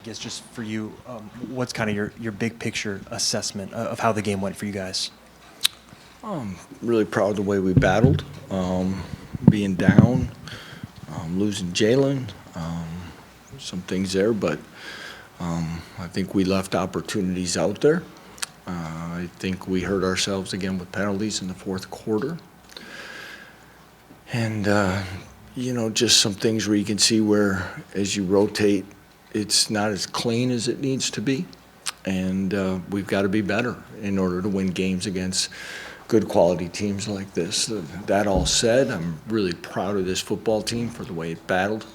I guess just for you, what's kind of your big picture assessment of how the game went for you guys? Really proud of the way we battled, being down, losing Jalen, some things there, but I think we left opportunities out there. I think we hurt ourselves again with penalties in the fourth quarter. And, just some things where you can see where as you rotate, it's not as clean as it needs to be. And we've got to be better in order to win games against good quality teams like this. That all said, I'm really proud of this football team for the way it battled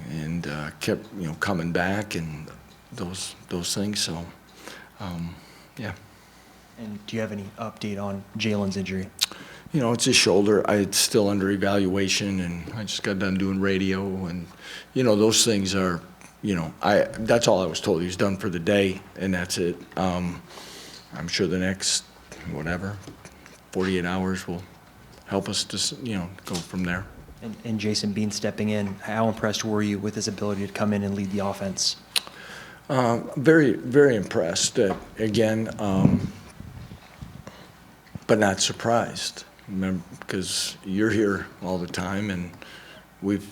and kept, coming back and those things. So, yeah. And do you have any update on Jalen's injury? It's his shoulder. It's still under evaluation, and I just got done doing radio, and those things are, that's all I was told. He was done for the day, and that's it. I'm sure the next 48 hours will help us to go from there. And Jason Bean stepping in, how impressed were you with his ability to come in and lead the offense? Very, very impressed. Again, but not surprised. Remember, because you're here all the time, and we've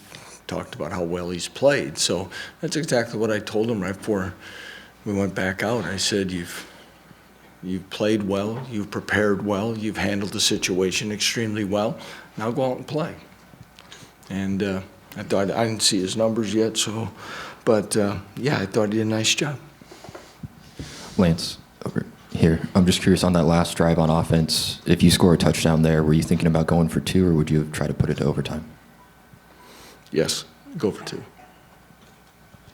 talked about how well he's played. So that's exactly what I told him right before we went back out. I said, you've played well, you've prepared well, you've handled the situation extremely well. Now go out and play. And I didn't see his numbers yet, but I thought he did a nice job. Lance, over here. I'm just curious on that last drive on offense. If you score a touchdown there, were you thinking about going for 2, or would you have tried to put it to overtime? Yes, go for 2.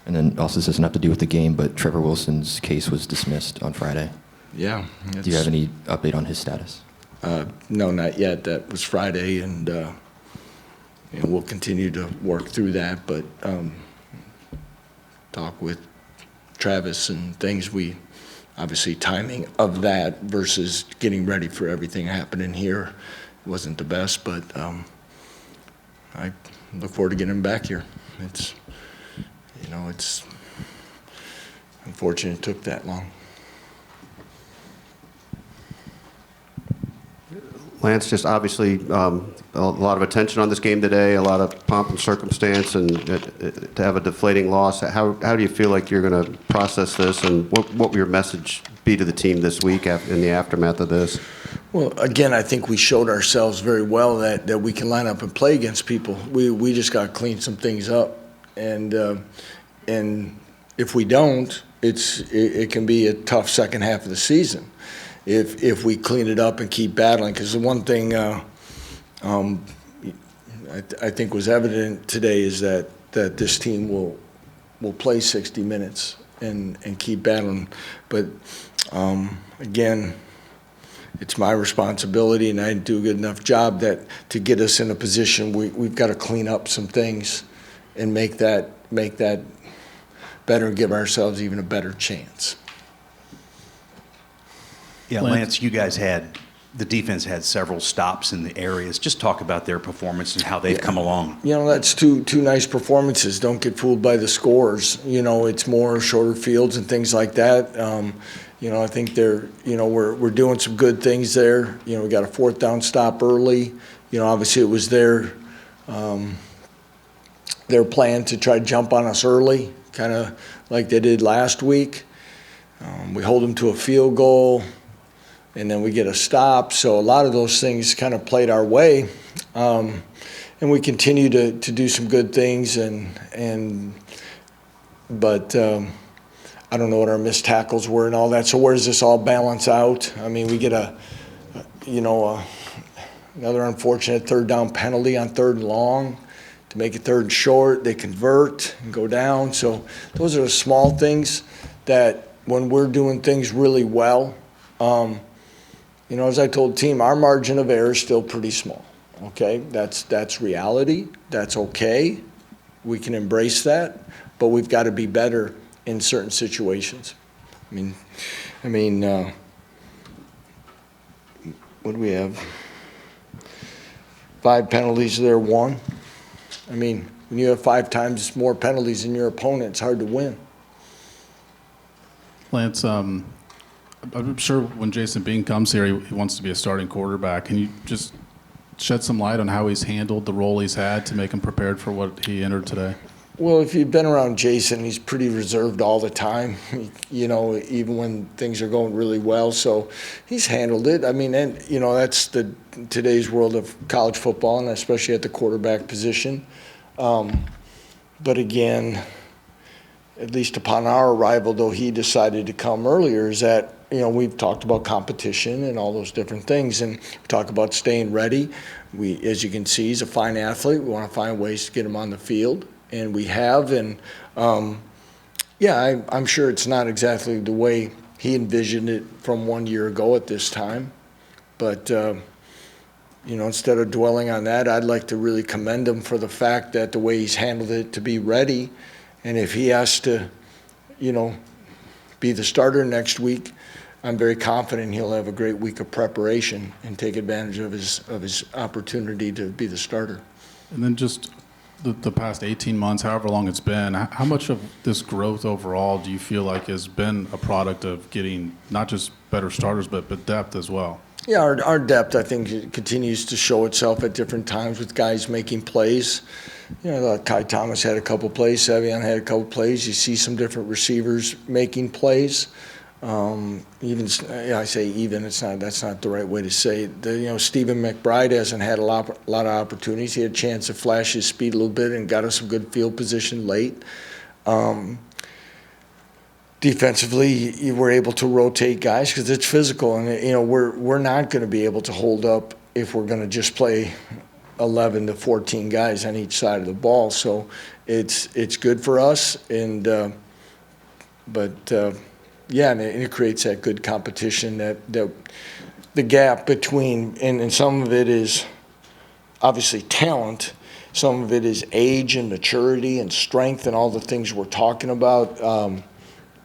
And then also, this doesn't have to do with the game, but Trevor Wilson's case was dismissed on Friday. Yeah. Do you have any update on his status? No, not yet. That was Friday, and we'll continue to work through that, but talk with Travis and things. Obviously, timing of that versus getting ready for everything happening here wasn't the best, but I look forward to getting him back here. It's unfortunate it took that long. Lance, just obviously a lot of attention on this game today, a lot of pomp and circumstance, and to have a deflating loss. How do you feel like you're going to process this, and what will your message be to the team this week in the aftermath of this? Well, again, I think we showed ourselves very well that we can line up and play against people. We just got to clean some things up, and if we don't, it can be a tough second half of the season. If we clean it up and keep battling, because the one thing I think was evident today is that this team will play 60 minutes and keep battling. But again, it's my responsibility, and I didn't do a good enough job to get us in a position. We've got to clean up some things and make that better and give ourselves even a better chance. Yeah, Lance, the defense had several stops in the areas. Just talk about their performance and how they've come along. That's two nice performances. Don't get fooled by the scores. It's more shorter fields and things like that. I think we're doing some good things there. We got a 4th down stop early. Obviously it was their plan to try to jump on us early, kind of like they did last week. We hold them to a field goal, and then we get a stop. So a lot of those things kind of played our way. And we continue to do some good things, but I don't know what our missed tackles were and all that. So where does this all balance out? I mean, we get another unfortunate 3rd down penalty on 3rd and long to make it 3rd and short. They convert and go down. So those are the small things that when we're doing things really well, as I told the team, our margin of error is still pretty small. Okay, that's reality. That's okay. We can embrace that, but we've got to be better in certain situations. I mean, what do we have? 5 penalties there, 1. I mean, when you have 5 times more penalties than your opponent, it's hard to win. Lance, I'm sure when Jason Bean comes here, he wants to be a starting quarterback. Can you just shed some light on how he's handled the role he's had to make him prepared for what he entered today? Well, if you've been around Jason, he's pretty reserved all the time, even when things are going really well. So he's handled it. I mean, and, that's today's world of college football, and especially at the quarterback position. But again, at least upon our arrival, though he decided to come earlier, is that, we've talked about competition and all those different things, and we talk about staying ready. As you can see, he's a fine athlete. We want to find ways to get him on the field, and we have. And, I'm sure it's not exactly the way he envisioned it from 1 year ago at this time. But, instead of dwelling on that, I'd like to really commend him for the fact that the way he's handled it to be ready. And if he has to, be the starter next week, I'm very confident he'll have a great week of preparation and take advantage of his opportunity to be the starter. And then just the past 18 months, however long it's been, how much of this growth overall do you feel like has been a product of getting not just better starters, but depth as well? Yeah, our depth, I think, continues to show itself at different times with guys making plays. Kai Thomas had a couple plays, Savion had a couple plays. You see some different receivers making plays. I say even, that's not the right way to say it. Stephen McBride hasn't had a lot of opportunities. He had a chance to flash his speed a little bit and got us some good field position late. Defensively, you were able to rotate guys because it's physical, and we're not going to be able to hold up if we're going to just play 11 to 14 guys on each side of the ball. So it's good for us, and it creates that good competition, that the gap between, and some of it is obviously talent, some of it is age and maturity and strength and all the things we're talking about.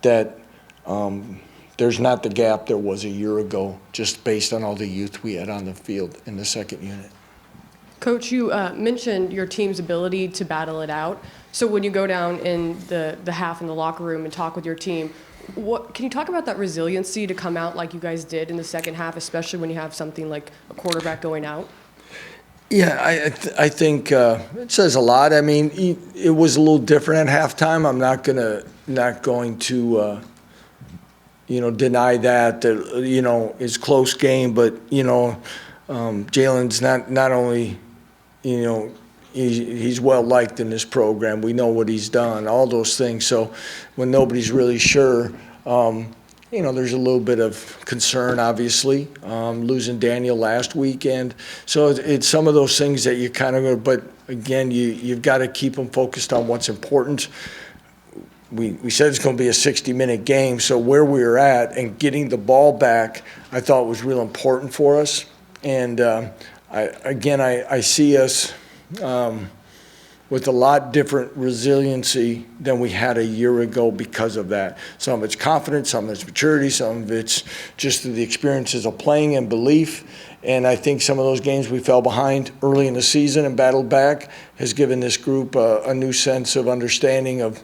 There's not the gap there was a year ago, just based on all the youth we had on the field in the second unit. Coach, you mentioned your team's ability to battle it out. So when you go down in the half in the locker room and talk with your team, can you talk about that resiliency to come out like you guys did in the second half, especially when you have something like a quarterback going out? Yeah, I think it says a lot. I mean, it was a little different at halftime. I'm not going to deny that it's close game, but Jalen's not only he's well liked in this program. We know what he's done, all those things. So when nobody's really sure, there's a little bit of concern, obviously, losing Daniel last weekend. So it's some of those things that you kind of, but again, you've got to keep them focused on what's important. We said it's going to be a 60-minute game, so where we were at and getting the ball back, I thought was real important for us. And I see us with a lot different resiliency than we had a year ago because of that. Some of it's confidence, some of it's maturity, some of it's just the experiences of playing and belief. And I think some of those games we fell behind early in the season and battled back has given this group a new sense of understanding of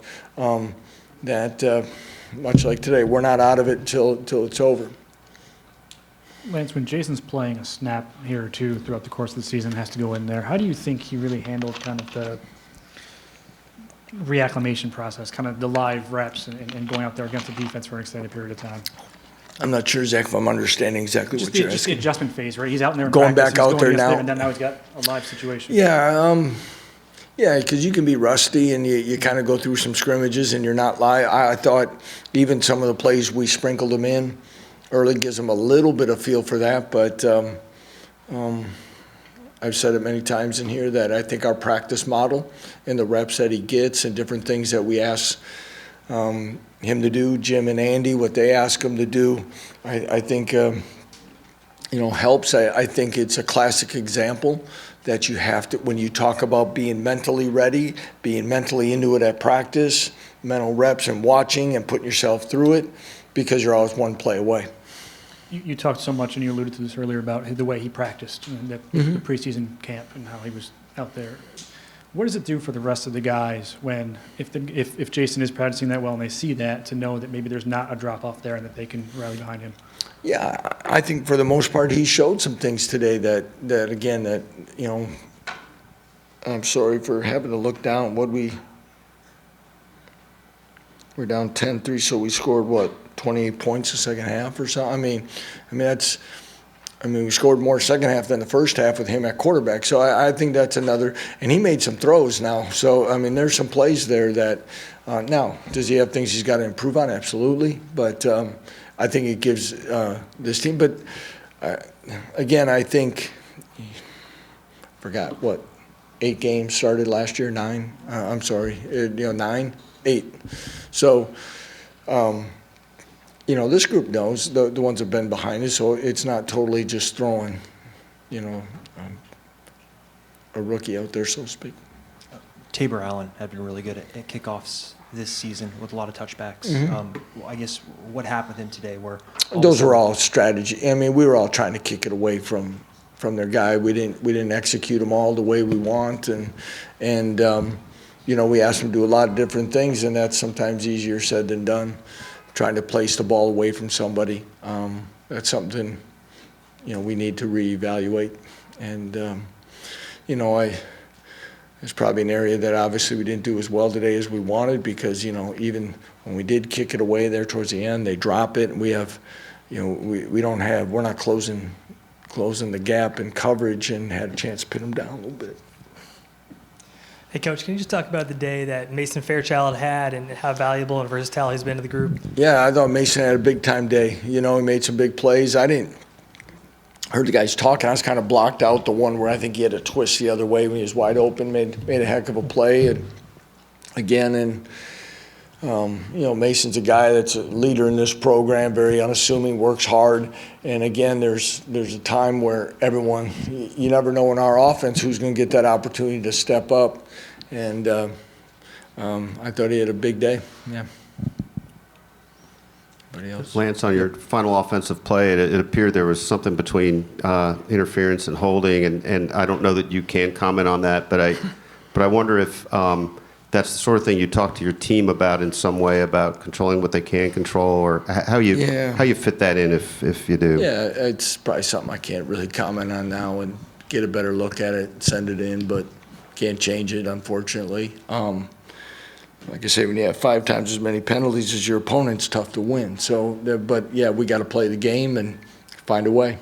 that, much like today, we're not out of it until it's over. Lance, when Jason's playing a snap here or two throughout the course of the season, has to go in there, how do you think he really handled kind of the reacclimation process, kind of the live reps and going out there against the defense for an extended period of time? I'm not sure, Zach, if I'm understanding exactly what you're Just the asking. adjustment phase, right? He's out in there in Going practice, back out there now. And then now he's got a live situation. Yeah, because you can be rusty and you kind of go through some scrimmages and you're not live. I thought even some of the plays we sprinkled him in early gives him a little bit of feel for that, but I've said it many times in here that I think our practice model and the reps that he gets and different things that we ask him to do, Jim and Andy, what they ask him to do, I think helps. I think it's a classic example that you have to, when you talk about being mentally ready, being mentally into it at practice, mental reps and watching and putting yourself through it, because you're always one play away. You talked so much, and you alluded to this earlier, about the way he practiced, the preseason camp and how he was out there. what does it do for the rest of the guys when, if Jason is practicing that well and they see that, to know that maybe there's not a drop off there and that they can rally behind him? Yeah, I think for the most part he showed some things today that again, that, you know, I'm sorry for having to look down. We're down 10-3, so we scored what, 28 points the second half or something. I mean, we scored more second half than the first half with him at quarterback. So I think that's another, and he made some throws now. So, I mean, there's some plays there that, now, does he have things he's got to improve on? Absolutely. But I think it gives this team, but again, I think, forgot what, 8 games started last year, 9? I'm sorry, 9, 8. So, you know, this group knows, the ones that have been behind us, so it's not totally just throwing, you know, a rookie out there, so to speak. Tabor Allen had been really good at kickoffs this season with a lot of touchbacks. I guess what happened with him today were Those were all strategy. I mean, we were all trying to kick it away from their guy. We didn't execute them all the way we want, and you know, we asked them to do a lot of different things, and that's sometimes easier said than done. Trying to place the ball away from somebody, that's something, you know, we need to reevaluate. And you know, it's probably an area that obviously we didn't do as well today as we wanted, because, you know, even when we did kick it away there towards the end, they drop it, and we have, you know, we're not closing the gap in coverage, and had a chance to pin them down a little bit. Hey, Coach, can you just talk about the day that Mason Fairchild had and how valuable and versatile he's been to the group? Yeah, I thought Mason had a big-time day. You know, he made some big plays. I heard the guys talking. I was kind of blocked out the one where I think he had a twist the other way when he was wide open, made a heck of a play. And again, you know, Mason's a guy that's a leader in this program, very unassuming, works hard. And again, there's a time where everyone, you never know in our offense who's going to get that opportunity to step up. And I thought he had a big day. Yeah. Anybody else? Lance, on your final offensive play, it appeared there was something between interference and holding, and I don't know that you can comment on that, but I wonder if that's the sort of thing you talk to your team about in some way, about controlling what they can control, or how you fit that in if you do. Yeah, it's probably something I can't really comment on now, and get a better look at it, send it in, but can't change it, unfortunately. Like I say, when you have 5 times as many penalties as your opponent, it's tough to win. So, but yeah, we got to play the game and find a way.